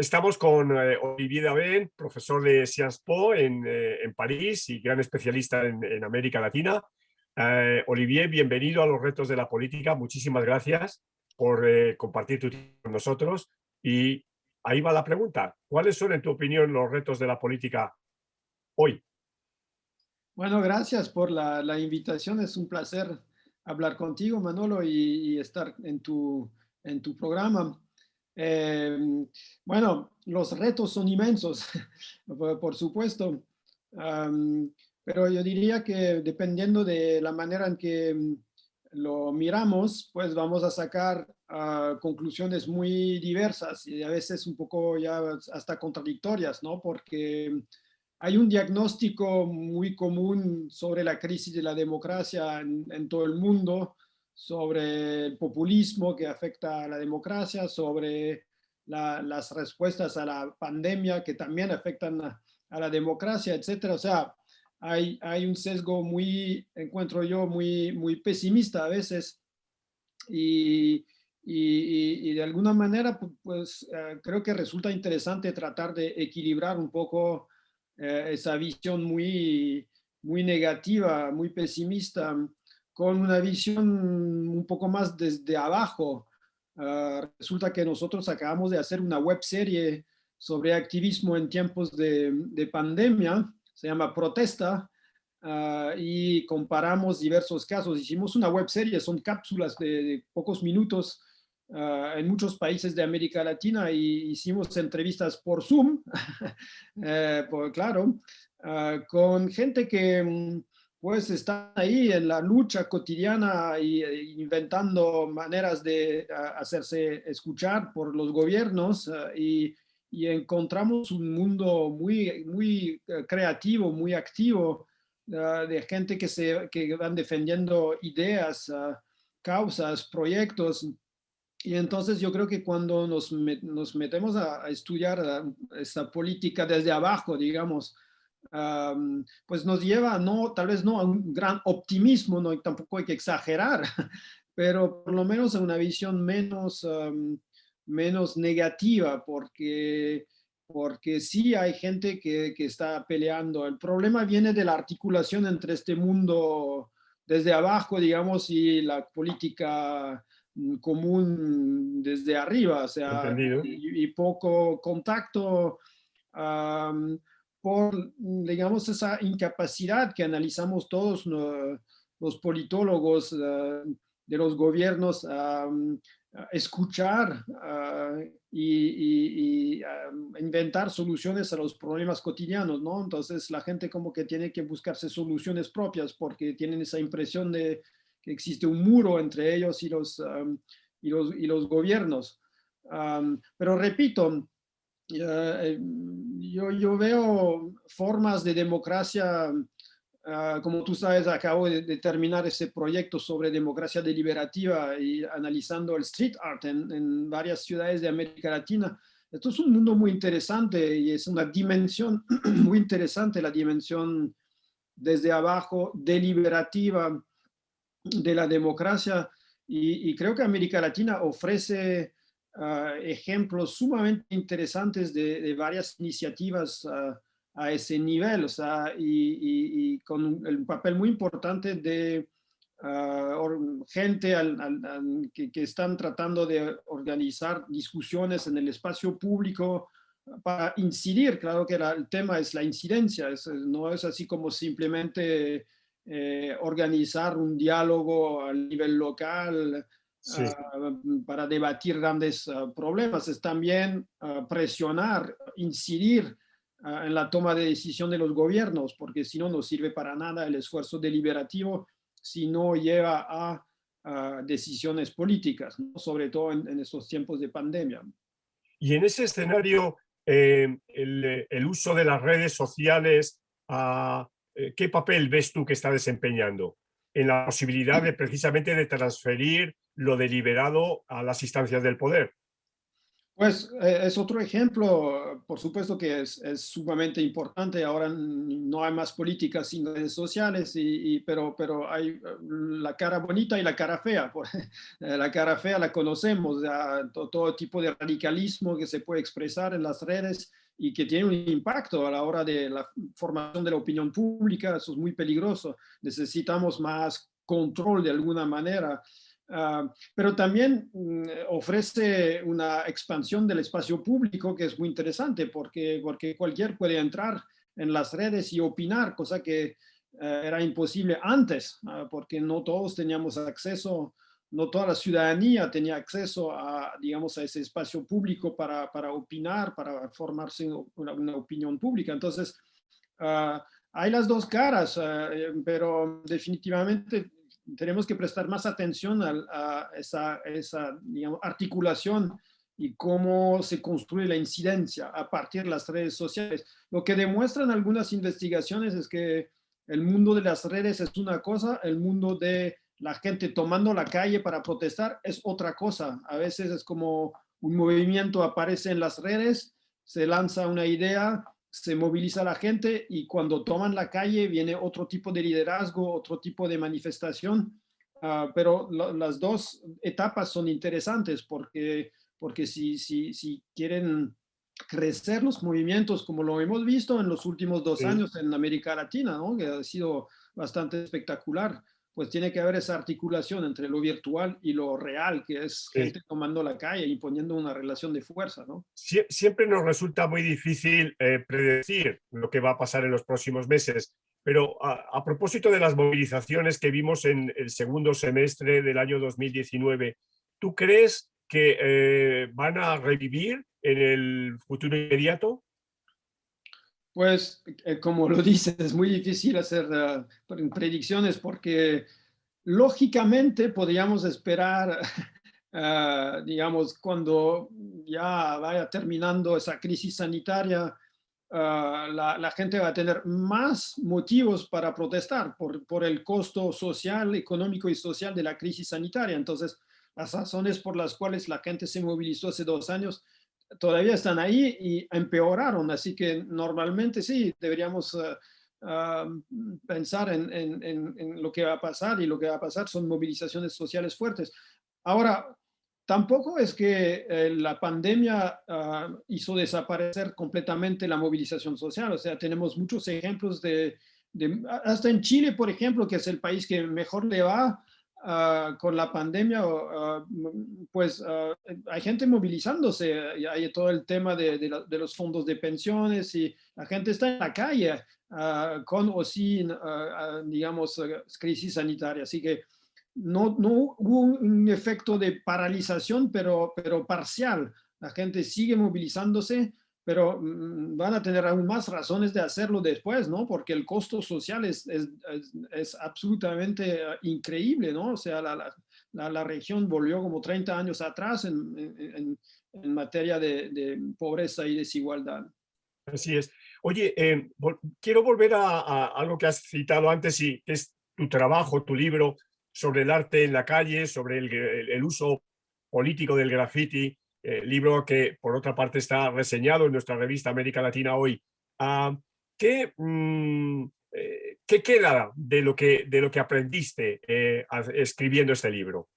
Estamos con Olivier Daven, profesor de Sciences Po en París y gran especialista en América Latina. Olivier, bienvenido a los retos de la política. Muchísimas gracias por compartir tu tiempo con nosotros. Y ahí va la pregunta. ¿Cuáles son, en tu opinión, los retos de la política hoy? Bueno, gracias por la invitación. Es un placer hablar contigo, Manolo, y estar en tu programa. Eh, bueno, los retos son inmensos, por supuesto. Am, pero yo diría que dependiendo de la manera en que lo miramos, pues vamos a sacar conclusiones muy diversas y a veces un poco ya hasta contradictorias, ¿no? Porque hay un diagnóstico muy común sobre la crisis de la democracia en todo el mundo, sobre el populismo que afecta a la democracia, sobre las respuestas a la pandemia que también afectan a la democracia, etcétera. O sea, hay un sesgo muy, encuentro yo, muy pesimista a veces y, y de alguna manera, pues creo que resulta interesante tratar de equilibrar un poco esa visión muy negativa, muy pesimista, con una visión un poco más desde abajo. Resulta que nosotros acabamos de hacer una web serie sobre activismo en tiempos de pandemia, se llama Protesta, y comparamos diversos casos. Hicimos una web serie, son cápsulas de pocos minutos en muchos países de América Latina y hicimos entrevistas por Zoom, claro, con gente que pues está ahí en la lucha cotidiana y inventando maneras de hacerse escuchar por los gobiernos y encontramos un mundo muy creativo, muy activo, de gente que van defendiendo ideas, causas, proyectos. Y entonces yo creo que cuando nos metemos a estudiar esta política desde abajo, digamos, pues nos lleva, no, tal vez no a un gran optimismo, no, y tampoco hay que exagerar, pero por lo menos a una visión menos negativa, porque sí hay gente que está peleando. El problema viene de la articulación entre este mundo desde abajo, digamos, y la política común desde arriba, o sea, ¿Entendido? y poco contacto um, por, digamos, esa incapacidad que analizamos todos los politólogos de los gobiernos escuchar inventar soluciones a los problemas cotidianos, ¿no? Entonces la gente como que tiene que buscarse soluciones propias porque tienen esa impresión de que existe un muro entre ellos y los gobiernos. Pero repito, yo veo formas de democracia, como tú sabes, acabo de terminar ese proyecto sobre democracia deliberativa y analizando el street art en varias ciudades de América Latina. Esto es un mundo muy interesante y es una dimensión muy interesante, la dimensión desde abajo deliberativa de la democracia y creo que América Latina ofrece ejemplos sumamente interesantes de varias iniciativas a ese nivel, o sea, y con un papel muy importante de gente que están tratando de organizar discusiones en el espacio público para incidir. Claro que el tema es la incidencia, no es así como simplemente organizar un diálogo a nivel local Sí. para debatir grandes problemas, es también presionar, incidir en la toma de decisión de los gobiernos, porque si no, no sirve para nada el esfuerzo deliberativo si no lleva a decisiones políticas, ¿no? Sobre todo en estos tiempos de pandemia. Y en ese escenario, el uso de las redes sociales, ¿qué papel ves tú que está desempeñando en la posibilidad de precisamente de transferir lo deliberado a las instancias del poder? Pues es otro ejemplo, por supuesto que es sumamente importante. Ahora no hay más políticas sin redes sociales, pero hay la cara bonita y la cara fea. La cara fea la conocemos, ya, todo tipo de radicalismo que se puede expresar en las redes y que tiene un impacto a la hora de la formación de la opinión pública. Eso es muy peligroso. Necesitamos más control de alguna manera. Pero también ofrece una expansión del espacio público que es muy interesante porque cualquier puede entrar en las redes y opinar, cosa que era imposible antes, porque no todos teníamos acceso, no toda la ciudadanía tenía acceso a, digamos, a ese espacio público para opinar, para formarse una opinión pública. Entonces, hay las dos caras, pero definitivamente tenemos que prestar más atención a esa digamos, articulación y cómo se construye la incidencia a partir de las redes sociales. Lo que demuestran algunas investigaciones es que el mundo de las redes es una cosa, el mundo de la gente tomando la calle para protestar es otra cosa. A veces es como un movimiento aparece en las redes, se lanza una idea, se moviliza la gente y cuando toman la calle viene otro tipo de liderazgo, otro tipo de manifestación. Pero las dos etapas son interesantes porque si quieren crecer los movimientos, como lo hemos visto en los últimos 2 años en América Latina, ¿no? Que ha sido bastante espectacular, pues tiene que haber esa articulación entre lo virtual y lo real, que es Sí. gente tomando la calle y poniendo una relación de fuerza, ¿no? Siempre nos resulta muy difícil predecir lo que va a pasar en los próximos meses, pero a propósito de las movilizaciones que vimos en el segundo semestre del año 2019, ¿tú crees que van a revivir en el futuro inmediato? Pues, como lo dices, es muy difícil hacer predicciones porque lógicamente podríamos esperar, digamos, cuando ya vaya terminando esa crisis sanitaria, la gente va a tener más motivos para protestar por el costo social, económico y social de la crisis sanitaria. Entonces, las razones por las cuales la gente se movilizó hace 2 años todavía están ahí y empeoraron. Así que normalmente sí, deberíamos pensar en lo que va a pasar y lo que va a pasar son movilizaciones sociales fuertes. Ahora, tampoco es que la pandemia hizo desaparecer completamente la movilización social. O sea, tenemos muchos ejemplos hasta en Chile, por ejemplo, que es el país que mejor le va con la pandemia, pues hay gente movilizándose, y hay todo el tema de los fondos de pensiones y la gente está en la calle con o sin, digamos, crisis sanitaria. Así que no hubo un efecto de paralización, pero parcial. La gente sigue movilizándose, pero van a tener aún más razones de hacerlo después, ¿no? Porque el costo social es absolutamente increíble, ¿no? O sea, la región volvió como 30 años atrás en materia de pobreza y desigualdad. Así es. Oye, quiero volver a algo que has citado antes y que es tu trabajo, tu libro sobre el arte en la calle, sobre el uso político del graffiti, libro que por otra parte está reseñado en nuestra revista América Latina Hoy. Ah, ¿qué queda de lo que aprendiste escribiendo este libro?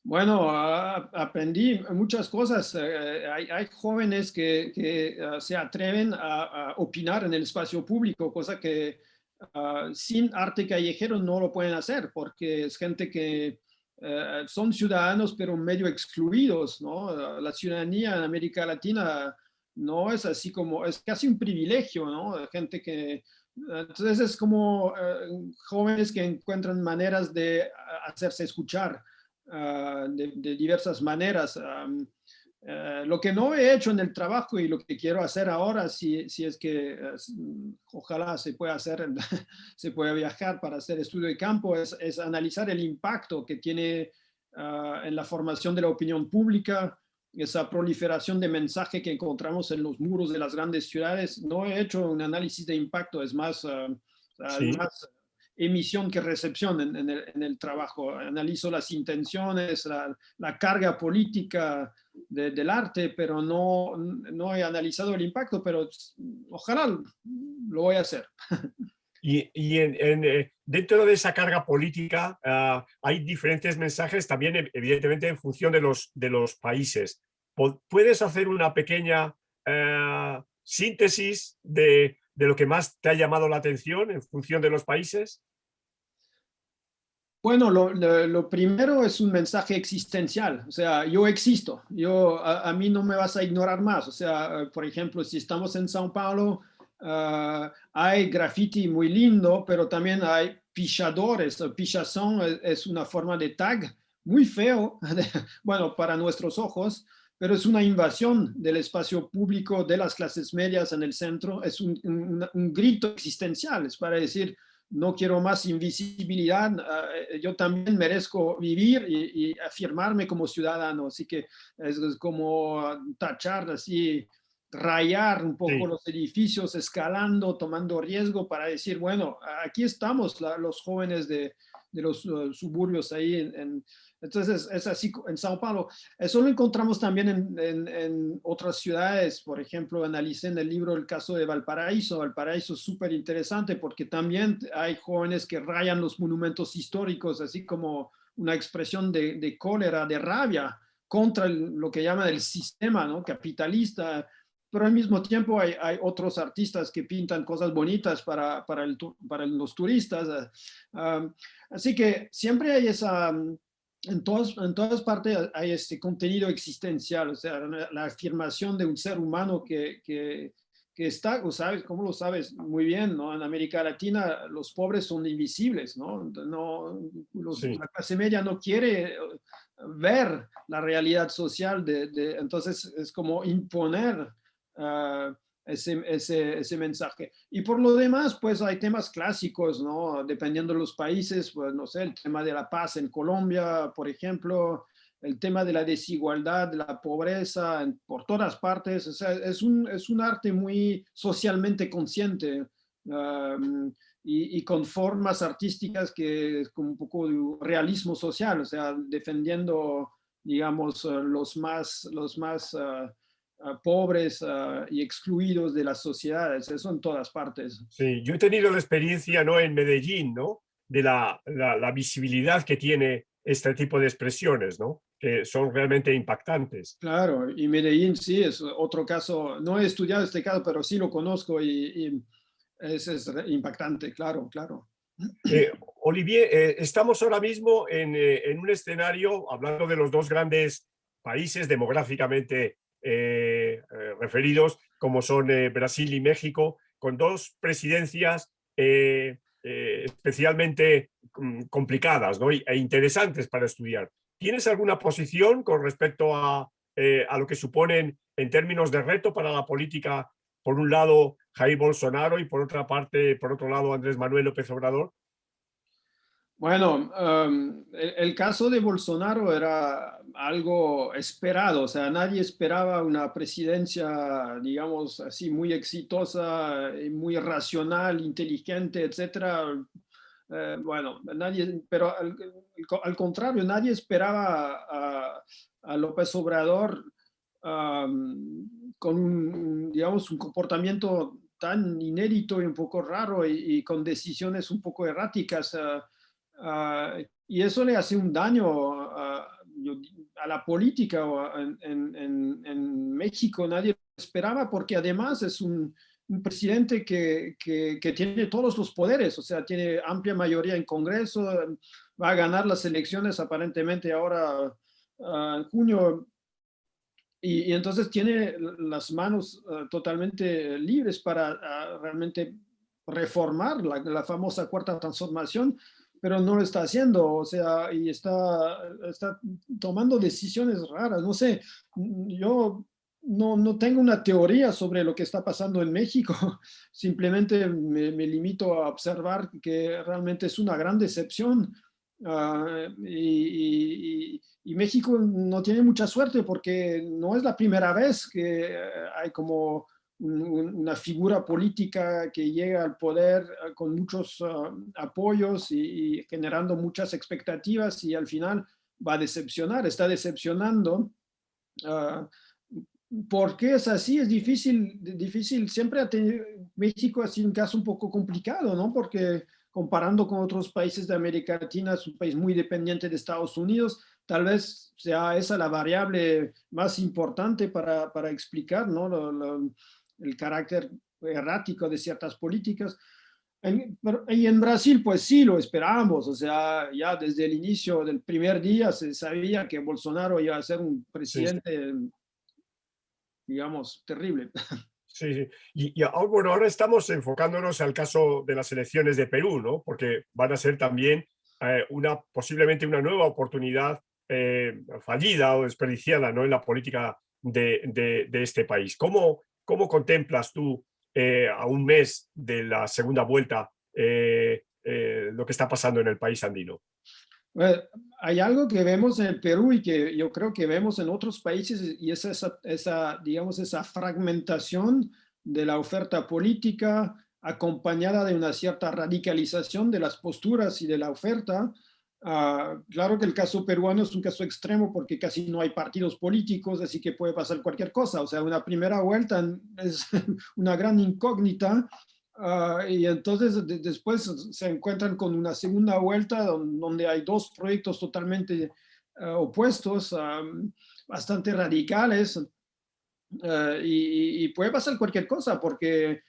Bueno, aprendí muchas cosas. Hay jóvenes que se atreven a opinar en el espacio público, cosa que sin arte callejero no lo pueden hacer, porque es gente que son ciudadanos pero medio excluidos, ¿no? La ciudadanía en América Latina no es así como, es casi un privilegio, ¿no? Gente que, entonces es como jóvenes que encuentran maneras de hacerse escuchar de diversas maneras. Lo que no he hecho en el trabajo y lo que quiero hacer ahora, si es que ojalá se pueda hacer, se pueda viajar para hacer estudio de campo, es analizar el impacto que tiene en la formación de la opinión pública, esa proliferación de mensaje que encontramos en los muros de las grandes ciudades. No he hecho un análisis de impacto, es más, Sí, más emisión que recepción en el trabajo. Analizo las intenciones, la carga política del arte, pero no he analizado el impacto, pero ojalá lo voy a hacer. Dentro de esa carga política hay diferentes mensajes también, evidentemente, en función de los países. ¿Puedes hacer una pequeña síntesis de lo que más te ha llamado la atención en función de los países? Bueno, lo primero es un mensaje existencial, o sea, yo existo, a mí no me vas a ignorar más, o sea, por ejemplo, si estamos en Sao Paulo, hay graffiti muy lindo, pero también hay pichadores, pichazón es una forma de tag muy feo, bueno, para nuestros ojos, pero es una invasión del espacio público de las clases medias en el centro, es un grito existencial, es para decir no quiero más invisibilidad, yo también merezco vivir y afirmarme como ciudadano, así que es como tachar así, rayar un poco Sí. los edificios, escalando, tomando riesgo para decir, bueno, aquí estamos los jóvenes de los suburbios ahí entonces es así en Sao Paulo. Eso lo encontramos también en otras ciudades. Por ejemplo, analicé en el libro el caso de Valparaíso. Valparaíso es súper interesante porque también hay jóvenes que rayan los monumentos históricos, así como una expresión de cólera, de rabia contra lo que llaman el sistema, ¿no? Capitalista. Pero al mismo tiempo hay otros artistas que pintan cosas bonitas para los turistas. Así que siempre hay esa en todas partes hay este contenido existencial, o sea, la afirmación de un ser humano que está, o sabes, ¿cómo lo sabes? Muy bien, ¿no? En América Latina los pobres son invisibles, ¿no? Sí. La clase media no quiere ver la realidad social, entonces es como imponer uh, ese mensaje. Y por lo demás, pues hay temas clásicos, ¿no? Dependiendo de los países, pues no sé, el tema de la paz en Colombia, por ejemplo, el tema de la desigualdad, de la pobreza, por todas partes. O sea, es un arte muy socialmente consciente y con formas artísticas que es como un poco de realismo social, o sea, defendiendo, digamos, los más pobres y excluidos de las sociedades, eso en todas partes. Sí, yo he tenido la experiencia, ¿no?, en Medellín, ¿no?, de la visibilidad que tiene este tipo de expresiones, ¿no?, que son realmente impactantes. Claro, y Medellín sí es otro caso, no he estudiado este caso, pero sí lo conozco y es impactante, claro, claro. Olivier, estamos ahora mismo en un escenario, hablando de los dos grandes países demográficamente referidos, como son Brasil y México, con dos presidencias especialmente complicadas, ¿no?, e interesantes para estudiar. ¿Tienes alguna posición con respecto a lo que suponen en términos de reto para la política, por un lado Jair Bolsonaro y por otro lado Andrés Manuel López Obrador? Bueno, el caso de Bolsonaro era algo esperado, o sea, nadie esperaba una presidencia, digamos así, muy exitosa, muy racional, inteligente, etcétera. Bueno, nadie, pero al contrario, nadie esperaba a López Obrador con digamos, un comportamiento tan inédito y un poco raro y con decisiones un poco erráticas. Y eso le hace un daño a la política en México. Nadie lo esperaba porque además es un presidente que tiene todos los poderes, o sea, tiene amplia mayoría en Congreso, va a ganar las elecciones aparentemente ahora en junio. Y entonces tiene las manos totalmente libres para realmente reformar la famosa cuarta transformación, pero no lo está haciendo, o sea, y está tomando decisiones raras. No sé, yo no tengo una teoría sobre lo que está pasando en México, simplemente me limito a observar que realmente es una gran decepción. Y México no tiene mucha suerte porque no es la primera vez que hay como una figura política que llega al poder con muchos apoyos y generando muchas expectativas y al final va a decepcionar, está decepcionando. Uh, ¿Por qué es así? Es difícil. Siempre ha tenido, México ha sido un caso un poco complicado, ¿no? Porque comparando con otros países de América Latina, es un país muy dependiente de Estados Unidos. Tal vez sea esa la variable más importante para explicar, ¿no? El carácter errático de ciertas políticas. Y en Brasil, pues sí, lo esperábamos, o sea, ya desde el inicio del primer día se sabía que Bolsonaro iba a ser un Sí, sí. presidente, digamos, terrible. Sí, sí. Bueno, ahora estamos enfocándonos al caso de las elecciones de Perú, ¿no? Porque van a ser también posiblemente una nueva oportunidad fallida o desperdiciada, ¿no? En la política de este país. ¿Cómo contemplas tú a un mes de la segunda vuelta lo que está pasando en el país andino? Bueno, hay algo que vemos en el Perú y que yo creo que vemos en otros países y es digamos, esa fragmentación de la oferta política acompañada de una cierta radicalización de las posturas y de la oferta. Claro que el caso peruano es un caso extremo porque casi no hay partidos políticos, así que puede pasar cualquier cosa. O sea, una primera vuelta es una gran incógnita. Y entonces después se encuentran con una segunda vuelta donde hay dos proyectos totalmente opuestos, bastante radicales, y puede pasar cualquier cosa porque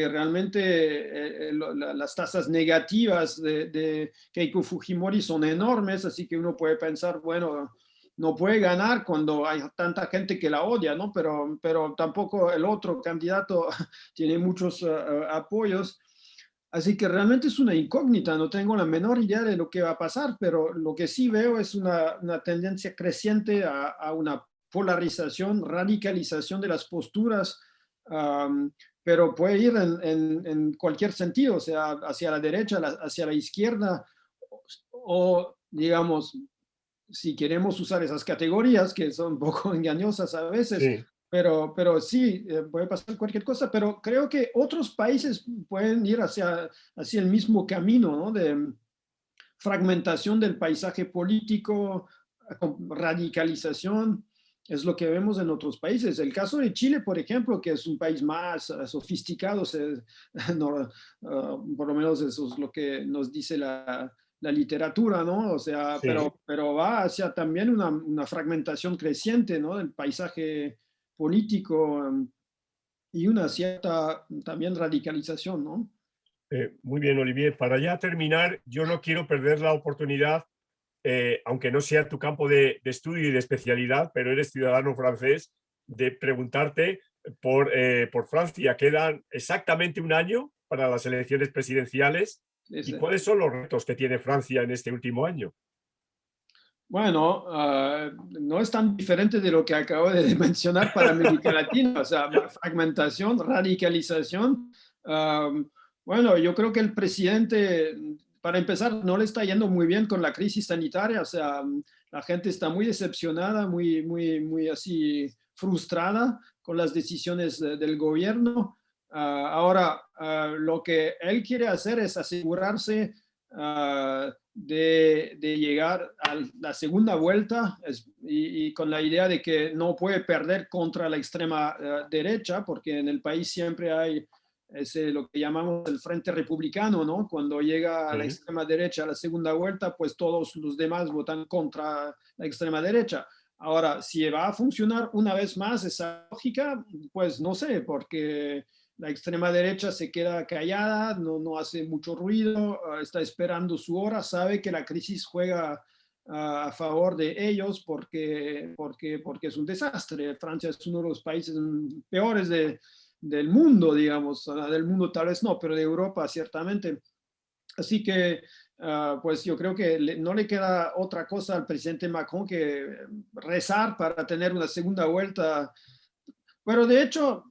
realmente las tasas negativas de Keiko Fujimori son enormes, así que uno puede pensar, bueno, no puede ganar cuando hay tanta gente que la odia, ¿no? Pero tampoco el otro candidato tiene muchos apoyos. Así que realmente es una incógnita, no tengo la menor idea de lo que va a pasar, pero lo que sí veo es una tendencia creciente a una polarización, radicalización de las posturas, um, pero puede ir en cualquier sentido, o sea, hacia la derecha, hacia la izquierda, o digamos, si queremos usar esas categorías que son un poco engañosas a veces, Sí. pero sí, puede pasar cualquier cosa, pero creo que otros países pueden ir hacia el mismo camino, ¿no? De fragmentación del paisaje político, radicalización, es lo que vemos en otros países. El caso de Chile, por ejemplo, que es un país más sofisticado, no, por lo menos eso es lo que nos dice la literatura, ¿no? O sea, Sí. pero va hacia también una fragmentación creciente, ¿no? Del paisaje político, y una cierta también radicalización, ¿no? Muy bien, Olivier. Para ya terminar, yo no quiero perder la oportunidad, aunque no sea tu campo de estudio y de especialidad, pero eres ciudadano francés, de preguntarte por Francia. Quedan exactamente un año para las elecciones presidenciales. ¿Y Ese. cuáles son los retos que tiene Francia en este último año? Bueno, no es tan diferente de lo que acabo de mencionar para América Latina, o sea, fragmentación, radicalización. Bueno, yo creo que el presidente, para empezar, no le está yendo muy bien con la crisis sanitaria, o sea, la gente está muy decepcionada, muy así frustrada con las decisiones del gobierno. Ahora, lo que él quiere hacer es asegurarse de llegar a la segunda vuelta y con la idea de que no puede perder contra la extrema derecha, porque en el país siempre hay lo que llamamos el Frente Republicano, ¿no? Cuando llega a la Sí. extrema derecha a la segunda vuelta, pues todos los demás votan contra la extrema derecha. Ahora, si va a funcionar una vez más esa lógica, pues no sé, porque la extrema derecha se queda callada, no hace mucho ruido, está esperando su hora, sabe que la crisis juega a favor de ellos porque es un desastre. Francia es uno de los países peores del mundo, digamos, del mundo tal vez no, pero de Europa ciertamente. Así que, pues yo creo que no le queda otra cosa al presidente Macron que rezar para tener una segunda vuelta, pero de hecho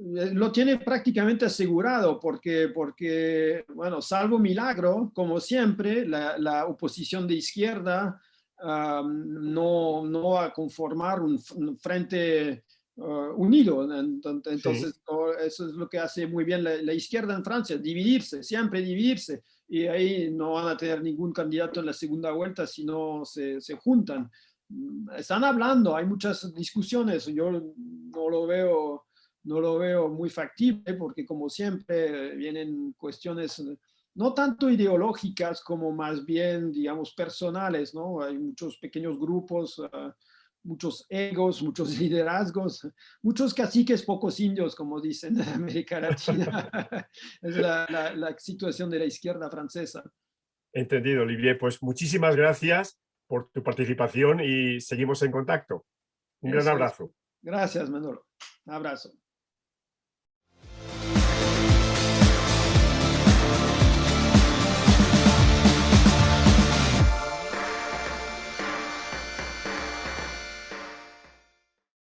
lo tiene prácticamente asegurado porque, bueno, salvo milagro, como siempre, la oposición de izquierda no va a conformar un frente unido. Sí. Entonces, eso es lo que hace muy bien la izquierda en Francia, dividirse, siempre dividirse. Y ahí no van a tener ningún candidato en la segunda vuelta si no se juntan. Están hablando, hay muchas discusiones. Yo no lo veo muy factible porque como siempre vienen cuestiones no tanto ideológicas como más bien, digamos, personales, ¿no? Hay muchos pequeños grupos, muchos egos, muchos liderazgos, muchos caciques, pocos indios, como dicen en América Latina. Es la situación de la izquierda francesa. Entendido, Olivier. Pues muchísimas gracias por tu participación y seguimos en contacto. Un gran Eso es. abrazo. Gracias, Manolo. Un abrazo.